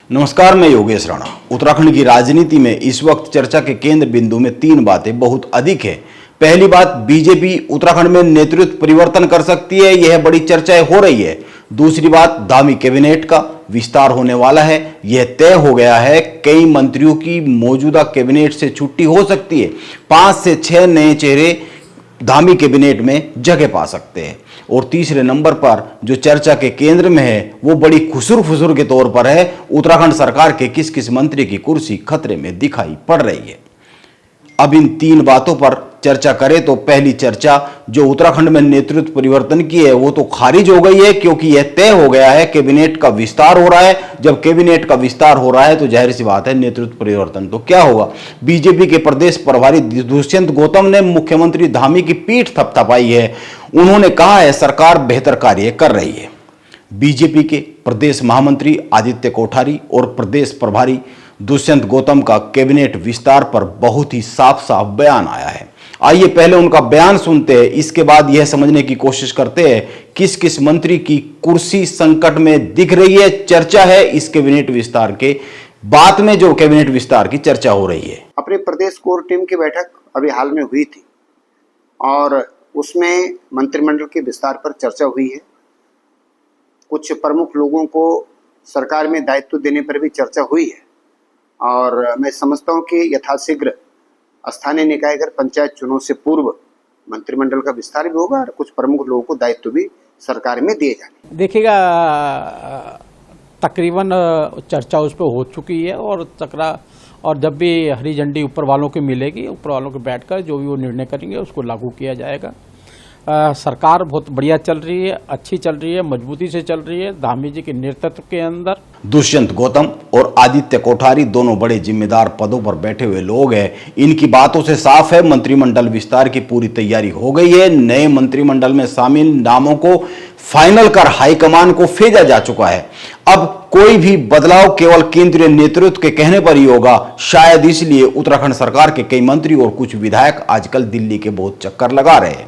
नमस्कार, मैं योगेश राणा। उत्तराखंड की राजनीति में इस वक्त चर्चा के केंद्र बिंदु में तीन बातें बहुत अधिक है। पहली बात, बीजेपी उत्तराखंड में नेतृत्व परिवर्तन कर सकती है, यह बड़ी चर्चाएं हो रही है। दूसरी बात, धामी कैबिनेट का विस्तार होने वाला है, यह तय हो गया है। कई मंत्रियों की मौजूदा कैबिनेट से छुट्टी हो सकती है। 5 से 6 नए चेहरे धामी कैबिनेट में जगह पा सकते हैं। और तीसरे नंबर पर जो चर्चा के केंद्र में है वो बड़ी खुसुर फुसुर के तौर पर है, उत्तराखंड सरकार के किस किस मंत्री की कुर्सी खतरे में दिखाई पड़ रही है। अब इन तीन बातों पर चर्चा करें तो पहली चर्चा जो उत्तराखंड में नेतृत्व परिवर्तन की है वो तो खारिज हो गई है, क्योंकि यह तय हो गया है कैबिनेट का विस्तार हो रहा है। जब कैबिनेट का विस्तार हो रहा है तो जाहिर सी बात है नेतृत्व परिवर्तन तो क्या होगा। बीजेपी के प्रदेश प्रभारी दुष्यंत गौतम ने मुख्यमंत्री धामी की पीठ थपथपाई है। उन्होंने कहा है सरकार बेहतर कार्य कर रही है। बीजेपी के प्रदेश महामंत्री आदित्य कोठारी और प्रदेश प्रभारी दुष्यंत गौतम का कैबिनेट विस्तार पर बहुत ही साफ साफ बयान आया है। आइए पहले उनका बयान सुनते हैं, इसके बाद यह समझने की कोशिश करते हैं किस किस मंत्री की कुर्सी संकट में दिख रही है। चर्चा है इस कैबिनेट विस्तार के बाद में, जो कैबिनेट विस्तार की चर्चा हो रही है। अपने प्रदेश कोर टीम की बैठक अभी हाल में हुई थी और उसमें मंत्रिमंडल के विस्तार पर चर्चा हुई है। कुछ प्रमुख लोगों को सरकार में दायित्व देने पर भी चर्चा हुई है और मैं समझता हूं कि यथाशीघ्र स्थानीय निकाय अगर पंचायत चुनाव से पूर्व मंत्रिमंडल का विस्तार भी होगा और कुछ प्रमुख लोगों को दायित्व भी सरकार में दिए जाएंगे। देखिएगा, तकरीबन चर्चा उस पर हो चुकी है और जब भी हरी झंडी ऊपर वालों की मिलेगी, ऊपर वालों के बैठकर जो भी वो निर्णय करेंगे उसको लागू किया जाएगा। सरकार बहुत बढ़िया चल रही है, अच्छी चल रही है, मजबूती से चल रही है धामी जी के नेतृत्व के अंदर। दुष्यंत गौतम और आदित्य कोठारी दोनों बड़े जिम्मेदार पदों पर बैठे हुए लोग हैं। इनकी बातों से साफ है मंत्रिमंडल विस्तार की पूरी तैयारी हो गई है। नए मंत्रिमंडल में शामिल नामों को फाइनल कर हाईकमान को भेजा जा चुका है। अब कोई भी बदलाव केवल केंद्रीय नेतृत्व के कहने पर ही होगा। शायद इसलिए उत्तराखंड सरकार के कई मंत्री और कुछ विधायक आजकल दिल्ली के बहुत चक्कर लगा रहे हैं।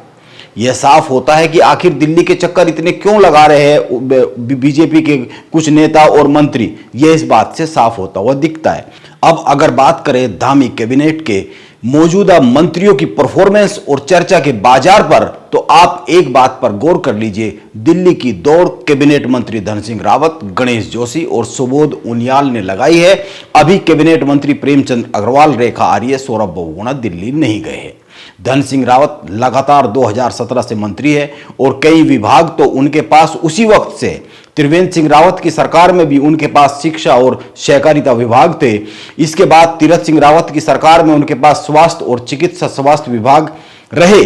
यह साफ होता है कि आखिर दिल्ली के चक्कर इतने क्यों लगा रहे हैं बीजेपी के कुछ नेता और मंत्री, यह इस बात से साफ होता हुआ दिखता है। अब अगर बात करें धामी कैबिनेट के मौजूदा मंत्रियों की परफॉर्मेंस और चर्चा के बाजार पर, तो आप एक बात पर गौर कर लीजिए। दिल्ली की दौड़ कैबिनेट मंत्री धन सिंह रावत, गणेश जोशी और सुबोध उनियाल ने लगाई है। अभी कैबिनेट मंत्री प्रेमचंद अग्रवाल, रेखा आर्य, सौरभ बहुगुणा दिल्ली नहीं गए हैं। धन सिंह रावत लगातार 2017 से मंत्री है और कई विभाग तो उनके पास उसी वक्त से। त्रिवेंद्र सिंह रावत की सरकार में भी उनके पास शिक्षा और सहकारिता विभाग थे। इसके बाद तीरथ सिंह रावत की सरकार में उनके पास स्वास्थ्य और चिकित्सा स्वास्थ्य विभाग रहे।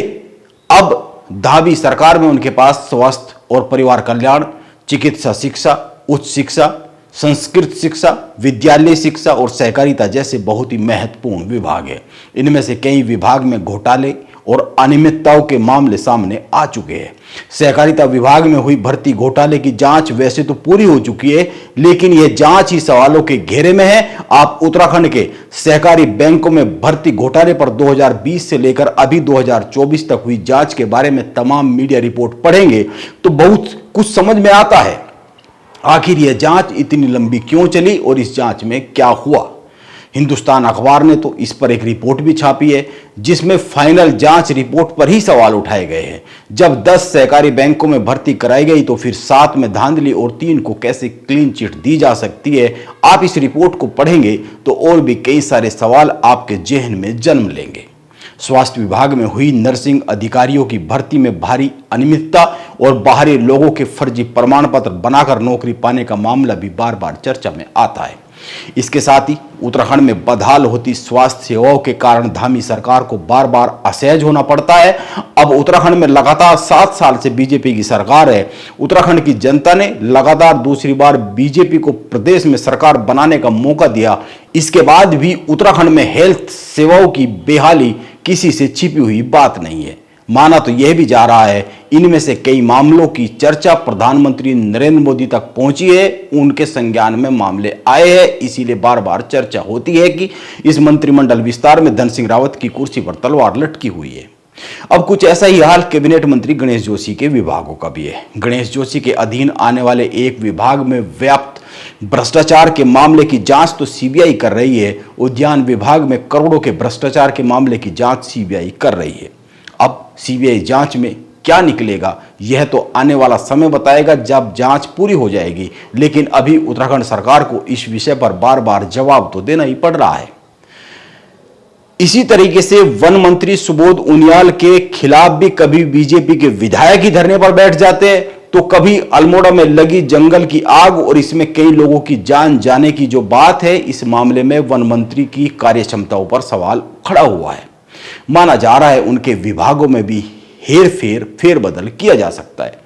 अब धामी सरकार में उनके पास स्वास्थ्य और परिवार कल्याण, चिकित्सा शिक्षा, उच्च शिक्षा, संस्कृत शिक्षा, विद्यालय शिक्षा और सहकारिता जैसे बहुत ही महत्वपूर्ण विभाग है। इनमें से कई विभाग में घोटाले और अनियमितताओं के मामले सामने आ चुके हैं। सहकारिता विभाग में हुई भर्ती घोटाले की जांच वैसे तो पूरी हो चुकी है, लेकिन यह जांच ही सवालों के घेरे में है। आप उत्तराखंड के सहकारी बैंकों में भर्ती घोटाले पर 2020 से लेकर अभी 2024 तक हुई जांच के बारे में तमाम मीडिया रिपोर्ट पढ़ेंगे तो बहुत कुछ समझ में आता है। आखिर यह जांच इतनी लंबी क्यों चली और इस जांच में क्या हुआ। हिंदुस्तान अखबार ने तो इस पर एक रिपोर्ट भी छापी है जिसमें फाइनल जांच रिपोर्ट पर ही सवाल उठाए गए हैं। जब 10 सहकारी बैंकों में भर्ती कराई गई तो फिर 7 में धांधली और 3 को कैसे क्लीन चिट दी जा सकती है। आप इस रिपोर्ट को पढ़ेंगे तो और भी कई सारे सवाल आपके जेहन में जन्म लेंगे। स्वास्थ्य विभाग में हुई नर्सिंग अधिकारियों की भर्ती में भारी अनियमितता और बाहरी लोगों के फर्जी प्रमाण पत्र बनाकर नौकरी पाने का मामला भी बार बार चर्चा में आता है। इसके साथ ही उत्तराखंड में बदहाल होती स्वास्थ्य सेवाओं के कारण धामी सरकार को बार बार असहज होना पड़ता है। अब उत्तराखंड में लगातार 7 साल से बीजेपी की सरकार है। उत्तराखंड की जनता ने लगातार दूसरी बार बीजेपी को प्रदेश में सरकार बनाने का मौका दिया। इसके बाद भी उत्तराखंड में हेल्थ सेवाओं की बेहाली किसी से छिपी हुई बात नहीं है। माना तो यह भी जा रहा है इनमें से कई मामलों की चर्चा प्रधानमंत्री नरेंद्र मोदी तक पहुंची है, उनके संज्ञान में मामले आए हैं। इसीलिए बार बार चर्चा होती है कि इस मंत्रिमंडल विस्तार में धन सिंह रावत की कुर्सी पर तलवार लटकी हुई है। अब कुछ ऐसा ही हाल कैबिनेट मंत्री गणेश जोशी के विभागों का भी है। गणेश जोशी के अधीन आने वाले एक विभाग में व्याप्त भ्रष्टाचार के मामले की जांच तो सीबीआई कर रही है, उद्यान विभाग में करोड़ों के भ्रष्टाचार के मामले की जांच सीबीआई कर रही है। अब सीबीआई जांच में क्या निकलेगा यह तो आने वाला समय बताएगा, जब जांच पूरी हो जाएगी। लेकिन अभी उत्तराखंड सरकार को इस विषय पर बार बार जवाब तो देना ही पड़ रहा है। इसी तरीके से वन मंत्री सुबोध उनियाल के खिलाफ भी कभी बीजेपी के विधायक ही धरने पर बैठ जाते हैं, तो कभी अल्मोड़ा में लगी जंगल की आग और इसमें कई लोगों की जान जाने की जो बात है, इस मामले में वन मंत्री की कार्यक्षमताओं पर सवाल खड़ा हुआ है। माना जा रहा है उनके विभागों में भी फेरबदल किया जा सकता है।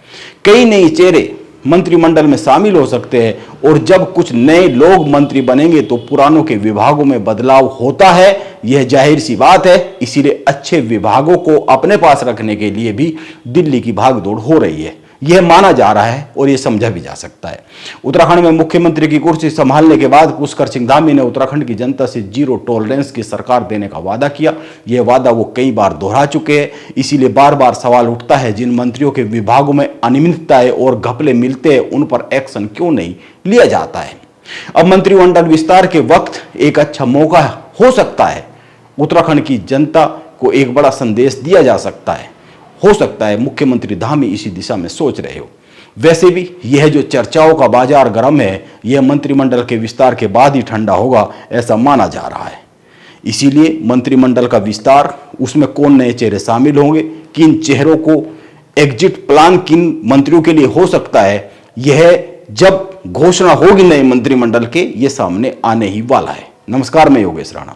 कई नए चेहरे मंत्रिमंडल में शामिल हो सकते हैं और जब कुछ नए लोग मंत्री बनेंगे तो पुरानों के विभागों में बदलाव होता है, यह जाहिर सी बात है। इसीलिए अच्छे विभागों को अपने पास रखने के लिए भी दिल्ली की भागदौड़ हो रही है, यह माना जा रहा है और यह समझा भी जा सकता है। उत्तराखंड में मुख्यमंत्री की कुर्सी संभालने के बाद पुष्कर सिंह धामी ने उत्तराखंड की जनता से जीरो टॉलरेंस की सरकार देने का वादा किया। यह वादा वो कई बार दोहरा चुके हैं, इसीलिए बार बार सवाल उठता है जिन मंत्रियों के विभागों में अनियमितताएं और घपले मिलते हैं उन पर एक्शन क्यों नहीं लिया जाता है। अब मंत्रिमंडल विस्तार के वक्त एक अच्छा मौका हो सकता है, उत्तराखंड की जनता को एक बड़ा संदेश दिया जा सकता है। हो सकता है मुख्यमंत्री धामी इसी दिशा में सोच रहे हो। वैसे भी यह जो चर्चाओं का बाजार गर्म है, यह मंत्रिमंडल के विस्तार के बाद ही ठंडा होगा, ऐसा माना जा रहा है। इसीलिए मंत्रिमंडल का विस्तार, उसमें कौन नए चेहरे शामिल होंगे, किन चेहरों को एग्जिट प्लान किन मंत्रियों के लिए हो सकता है, यह जब घोषणा होगी नए मंत्रिमंडल के, यह सामने आने ही वाला है। नमस्कार, मैं योगेश राणा।